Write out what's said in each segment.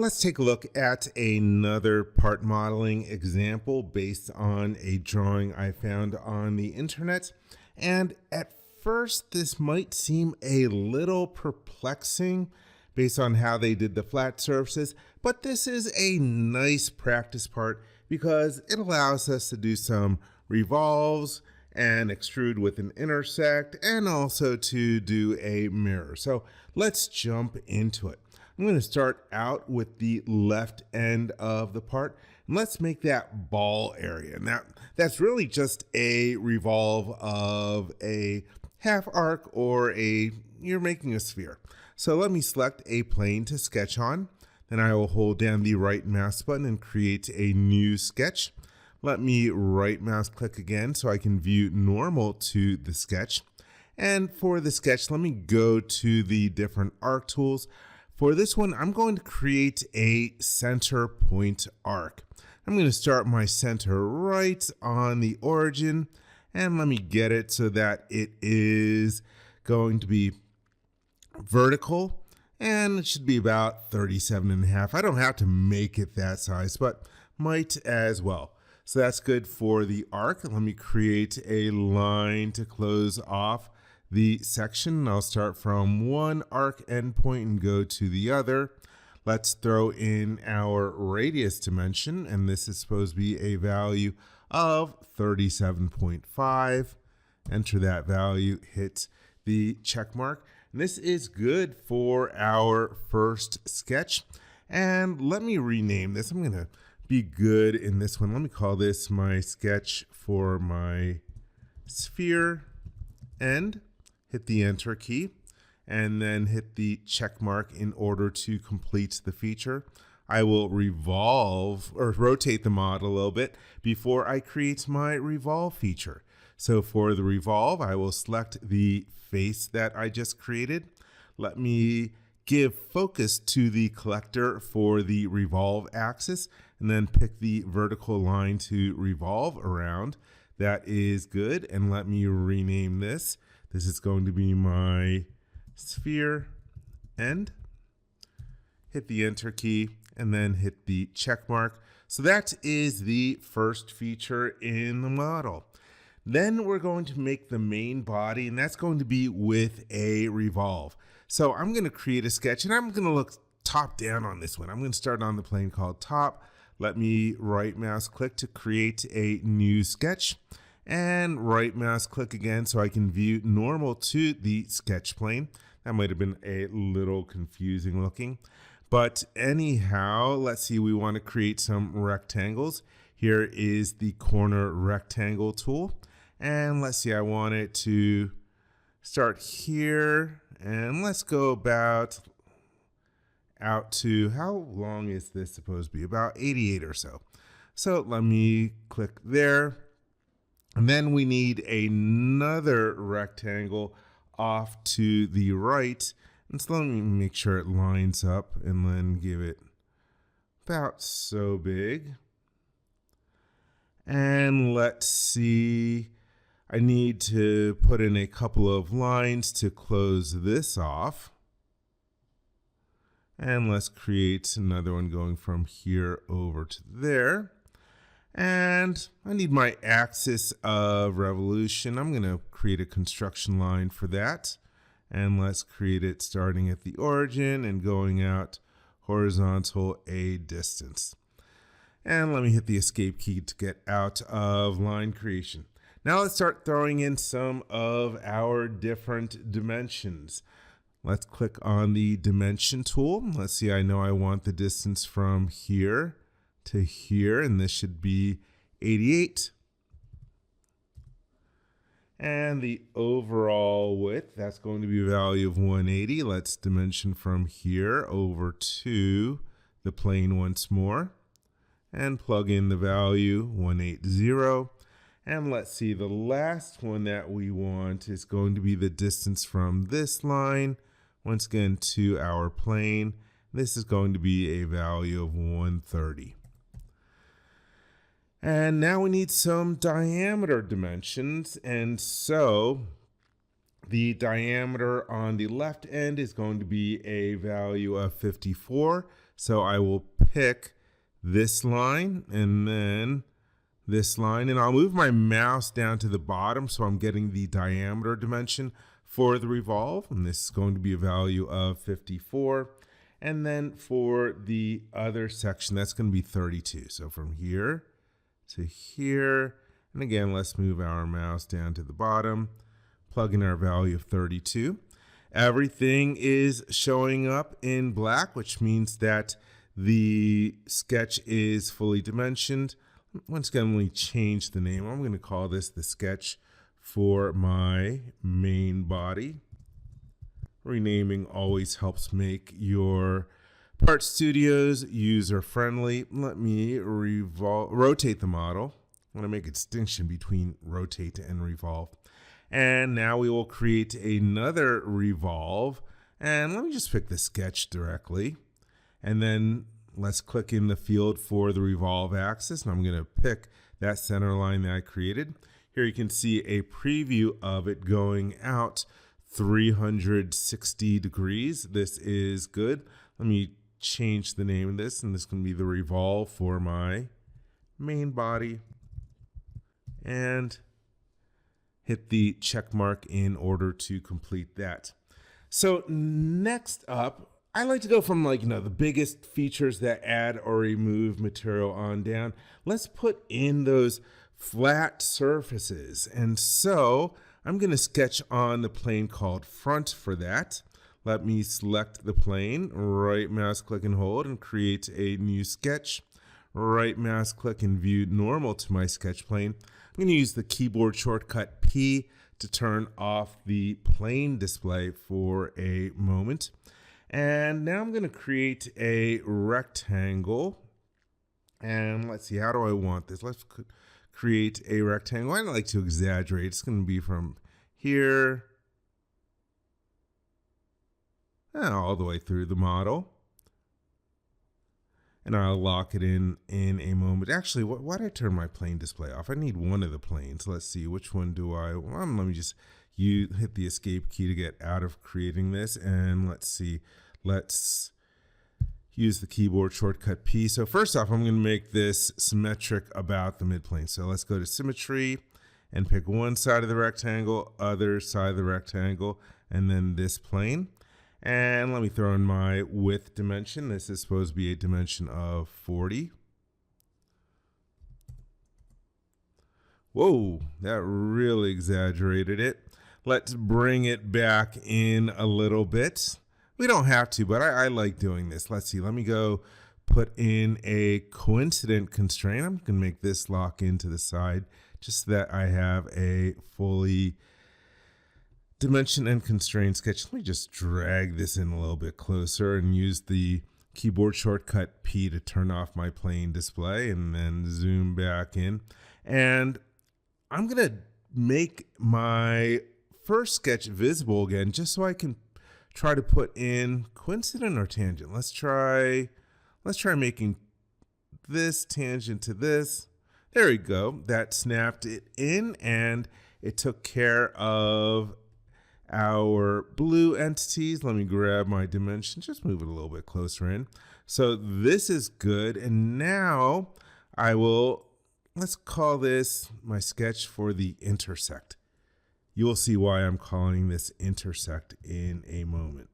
Let's take a look at another part modeling example based on a drawing I found on the internet. And at first, this might seem a little perplexing based on how they did the flat surfaces, but this is a nice practice part because it allows us to do some revolves and extrude with an intersect and also to do a mirror. So let's jump into it. I'm going to start out with the left end of the part, and let's make that ball area. Now, that's really just a revolve of a half arc or you're making a sphere. So let me select a plane to sketch on. Then I will hold down the right mouse button and create a new sketch. Let me right mouse click again so I can view normal to the sketch. And for the sketch, let me go to the different arc tools. For this one, I'm going to create a center point arc. I'm going to start my center right on the origin, and let me get it so that it is going to be vertical, and it should be about 37.5. I don't have to make it that size, but might as well. So that's good for the arc. Let me create a line to close off the section. I'll start from one arc endpoint and go to the other. Let's throw in our radius dimension, and this is supposed to be a value of 37.5. Enter that value, hit the check mark. And this is good for our first sketch. And let me rename this. I'm going to be good in this one. Let me call this my sketch for my sphere end. Hit the enter key and then hit the check mark in order to complete the feature. I will revolve or rotate the model a little bit before I create my revolve feature. So for the revolve, I will select the face that I just created. Let me give focus to the collector for the revolve axis and then pick the vertical line to revolve around. That is good. And let me rename this. This is going to be my sphere end. Hit the enter key and then hit the check mark. So that is the first feature in the model. Then we're going to make the main body, and that's going to be with a revolve. So I'm going to create a sketch, and I'm going to look top down on this one. I'm going to start on the plane called top. Let me right mouse click to create a new sketch. And right mouse click again so I can view normal to the sketch plane. That might have been a little confusing looking. But anyhow, let's see, we want to create some rectangles. Here is the corner rectangle tool. And let's see, I want it to start here. And let's go about out to, how long is this supposed to be? About 88 or so. So let me click there. And then we need another rectangle off to the right. And so let me make sure it lines up and then give it about so big. And let's see, I need to put in a couple of lines to close this off. And let's create another one going from here over to there. And I need my axis of revolution. I'm going to create a construction line for that. And let's create it starting at the origin and going out horizontal a distance. And let me hit the escape key to get out of line creation. Now let's start throwing in some of our different dimensions. Let's click on the dimension tool. Let's see, I know I want the distance from here to here, and this should be 88. And the overall width, that's going to be a value of 180. Let's dimension from here over to the plane once more and plug in the value 180. And let's see, the last one that we want is going to be the distance from this line, once again to our plane. This is going to be a value of 130. And now we need some diameter dimensions. And so The diameter on the left end is going to be a value of 54. So I will pick this line and then this line, and I'll move my mouse down to the bottom so I'm getting the diameter dimension for the revolve, and this is going to be a value of 54. And then for the other section, that's going to be 32. So from here to here, and again, let's move our mouse down to the bottom, plug in our value of 32. Everything is showing up in black, which means that the sketch is fully dimensioned. Once again, let me change the name. I'm going to call this the sketch for my main body. Renaming always helps make your Part Studios user-friendly. Let me rotate the model. I want to make a distinction between rotate and revolve. And now we will create another revolve. And let me just pick the sketch directly. And then let's click in the field for the revolve axis. And I'm going to pick that center line that I created. Here you can see a preview of it going out 360 degrees. This is good. Let me change the name of this, and this can be the revolve for my main body. And hit the check mark in order to complete that. So next up, I like to go from the biggest features that add or remove material on down. Let's put in those flat surfaces. And so I'm going to sketch on the plane called front for that. Let me select the plane, right mouse click and hold, and create a new sketch. Right mouse click and view normal to my sketch plane. I'm going to use the keyboard shortcut P to turn off the plane display for a moment. And now I'm going to create a rectangle. And let's see, how do I want this? Let's create a rectangle. I don't like to exaggerate. It's going to be from here all the way through the model. And I'll lock it in a moment. Actually, why did I turn my plane display off? I need one of the planes. Let's see, which one do I want? Let me just hit the escape key to get out of creating this. And let's see, let's use the keyboard shortcut P. So first off, I'm going to make this symmetric about the midplane. So let's go to symmetry and pick one side of the rectangle, other side of the rectangle, and then this plane. And let me throw in my width dimension. This is supposed to be a dimension of 40. Whoa, that really exaggerated it. Let's bring it back in a little bit. We don't have to, but I like doing this. Let's see, let me go put in a coincident constraint. I'm gonna make this lock into the side just so that I have a fully dimension and constraint sketch. Let me just drag this in a little bit closer and use the keyboard shortcut P to turn off my plane display and then zoom back in. And I'm going to make my first sketch visible again just so I can try to put in coincident or tangent. Let's try making this tangent to this. There we go. That snapped it in and it took care of our blue entities. Let me grab my dimension, just move it a little bit closer in. So this is good. And now let's call this my sketch for the intersect. You will see why I'm calling this intersect in a moment.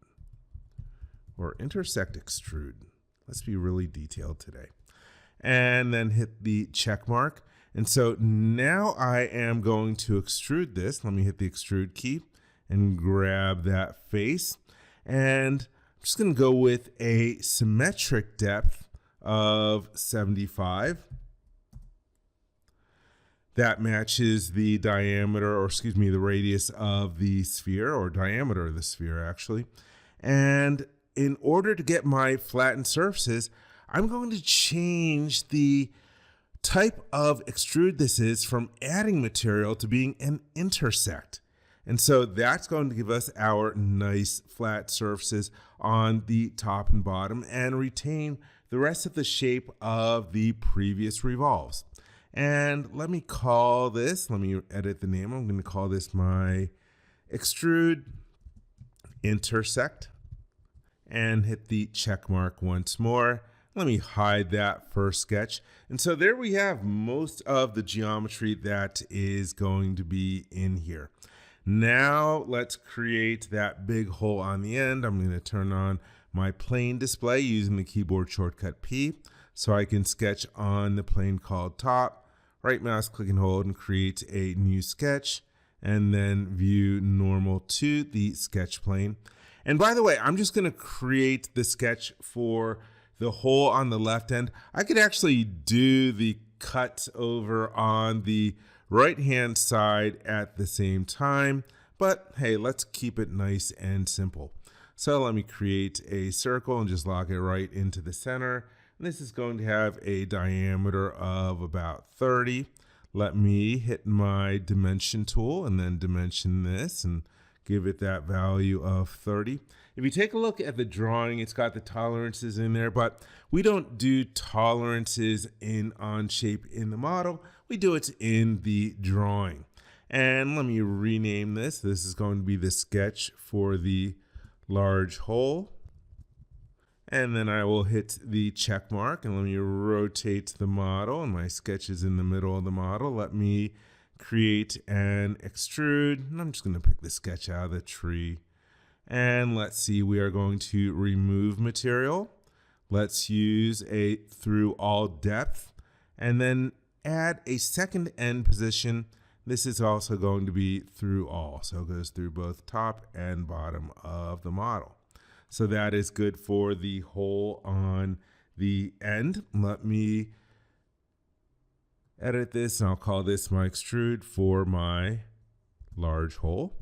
Or intersect extrude. Let's be really detailed today. And then hit the check mark. And so now I am going to extrude this. Let me hit the extrude key and grab that face. And I'm just going to go with a symmetric depth of 75. That matches the diameter, or excuse me, the radius of the sphere, or diameter of the sphere actually. And in order to get my flattened surfaces, I'm going to change the type of extrude this is from adding material to being an intersect. And so that's going to give us our nice flat surfaces on the top and bottom and retain the rest of the shape of the previous revolves. And let me edit the name. I'm going to call this my extrude, intersect, and hit the check mark once more. Let me hide that first sketch. And so there we have most of the geometry that is going to be in here. Now let's create that big hole on the end. I'm going to turn on my plane display using the keyboard shortcut P so I can sketch on the plane called top. Right mouse click and hold and create a new sketch, and then view normal to the sketch plane. And by the way, I'm just going to create the sketch for the hole on the left end. I could actually do the cut over on the right hand side at the same time, but hey, let's keep it nice and simple. So let me create a circle and just lock it right into the center. And this is going to have a diameter of about 30. Let me hit my dimension tool and then dimension this and give it that value of 30. If you take a look at the drawing, it's got the tolerances in there, but we don't do tolerances in Onshape in the model. We do it in the drawing. And let me rename this. This is going to be the sketch for the large hole. And then I will hit the check mark and let me rotate the model, and my sketch is in the middle of the model. Let me create an extrude, and I'm just going to pick the sketch out of the tree. And let's see, we are going to remove material. Let's use a through all depth and then add a second end position. This is also going to be through all, so it goes through both top and bottom of the model. So that is good for the hole on the end. Let me edit this, and I'll call this my extrude for my large hole.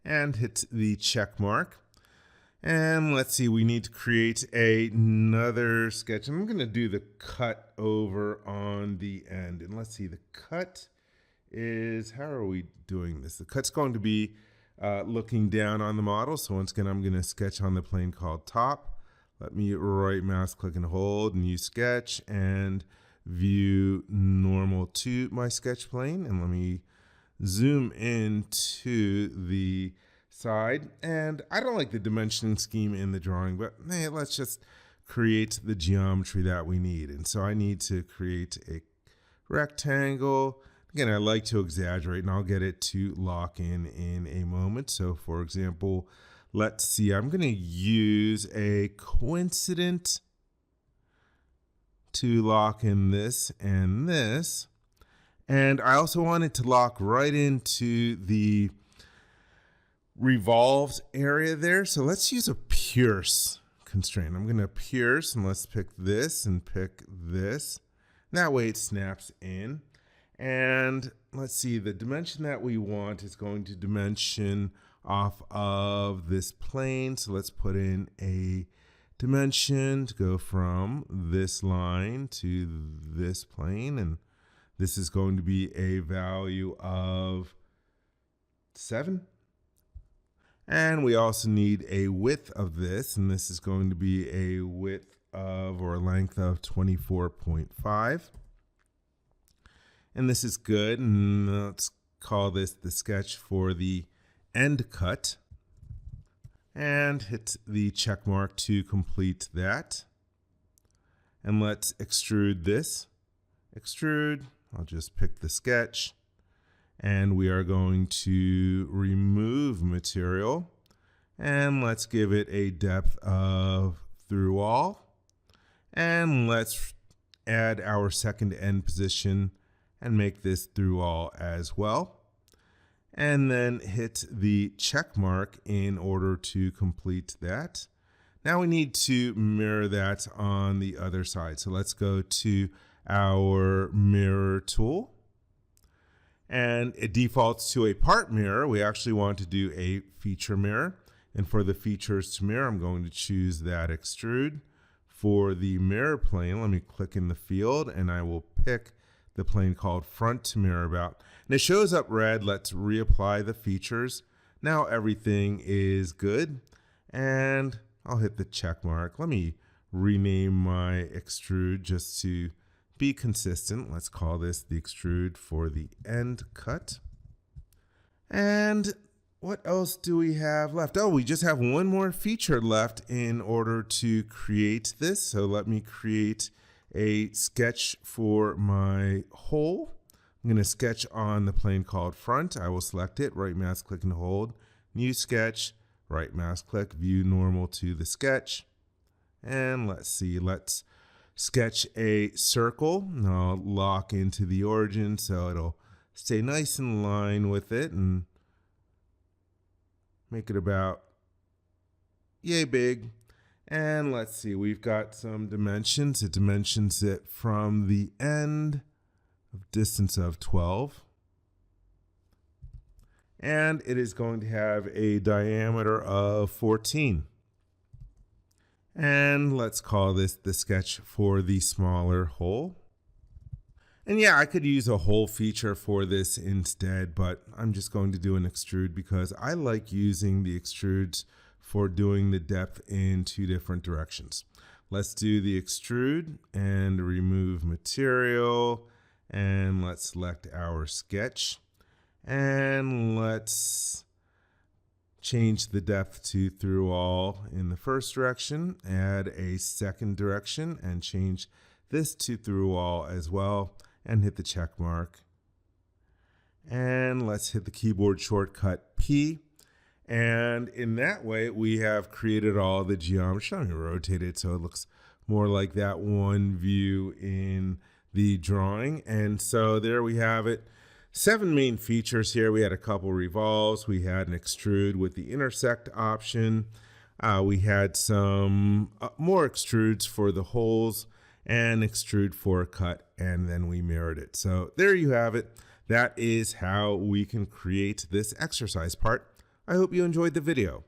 And hit the check mark. And let's see, we need to create another sketch. I'm going to do the cut over on the end. And let's see, the cut is, how are we doing this? The cut's going to be looking down on the model. So once again, I'm going to sketch on the plane called top. Let me right mouse click and hold, new sketch, and view normal to my sketch plane. And let me zoom into the side. And I don't like the dimensioning scheme in the drawing, but hey, let's just create the geometry that we need. And so I need to create a rectangle. Again, I like to exaggerate, and I'll get it to lock in a moment. So for example, let's see, I'm going to use a coincident to lock in this and this. And I also want it to lock right into the revolves area there. So let's use a pierce constraint. I'm going to pierce, and let's pick this and pick this. That way it snaps in. And let's see, the dimension that we want is going to dimension off of this plane. So let's put in a dimension to go from this line to this plane. And this is going to be a value of 7. And we also need a width of this, and this is going to be a width of, or a length of 24.5. And this is good, and let's call this the sketch for the end cut. And hit the check mark to complete that. And let's extrude this. Extrude, I'll just pick the sketch. And we are going to remove material. And let's give it a depth of through all. And let's add our second end position and make this through all as well. And then hit the check mark in order to complete that. Now we need to mirror that on the other side. So let's go to our mirror tool. And it defaults to a part mirror. We actually want to do a feature mirror. And for the features to mirror, I'm going to choose that extrude. For the mirror plane, let me click in the field, and I will pick the plane called front to mirror about. And it shows up red. Let's reapply the features. Now everything is good. And I'll hit the check mark. Let me rename my extrude just to be consistent. Let's call this the extrude for the end cut. And what else do we have left? Oh, we just have one more feature left in order to create this. So let me create a sketch for my hole. I'm going to sketch on the plane called front. I will select it, right mouse click and hold, new sketch, right mouse click, view normal to the sketch. And let's see, let's sketch a circle. And I'll lock into the origin so it'll stay nice in line with it and make it about yay big. And let's see, we've got some dimensions. It dimensions it from the end of distance of 12. And it is going to have a diameter of 14. And let's call this the sketch for the smaller hole. And yeah, I could use a hole feature for this instead, but I'm just going to do an extrude because I like using the extrudes for doing the depth in two different directions. Let's do the extrude and remove material, and let's select our sketch, and let's change the depth to through all in the first direction, add a second direction, and change this to through all as well, and hit the check mark. And let's hit the keyboard shortcut P. And in that way, we have created all the geometry. I'm going to rotate it so it looks more like that one view in the drawing. And so there we have it. 7 main features here. We had a couple revolves. We had an extrude with the intersect option. We had some more extrudes for the holes and extrude for a cut, and then we mirrored it. So there you have it. That is how we can create this exercise part. I hope you enjoyed the video.